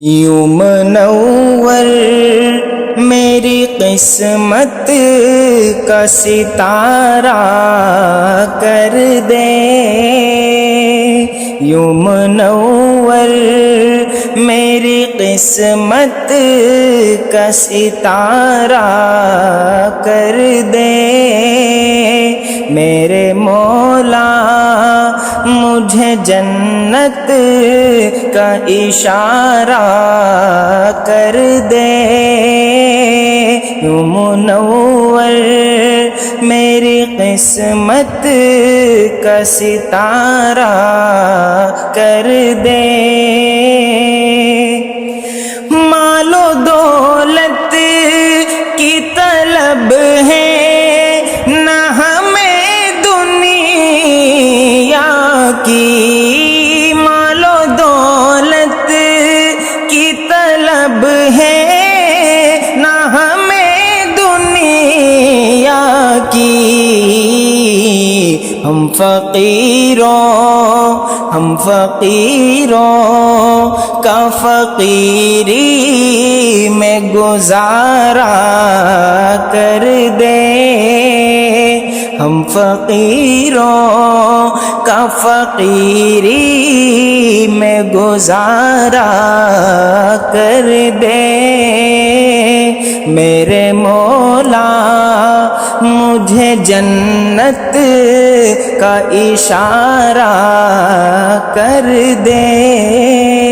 یوں منور میری قسمت کا ستارہ کر دے، یوں منور میری قسمت کا ستارہ کر دے، میرے مولا مجھے جنت کا اشارہ کر دے، یوں منور میری قسمت کا ستارہ کر دے۔ مال و دولت کی طلب ہے نہ ہمیں دنیا کی، مال و دولت کی طلب ہے نہ ہمیں دنیا کی، ہم فقیروں کا فقیری میں گزارا کر دے، ہم فقیروں کا فقیری میں گزارا کر دے، میرے مولا مجھے جنت کا اشارہ کر دے۔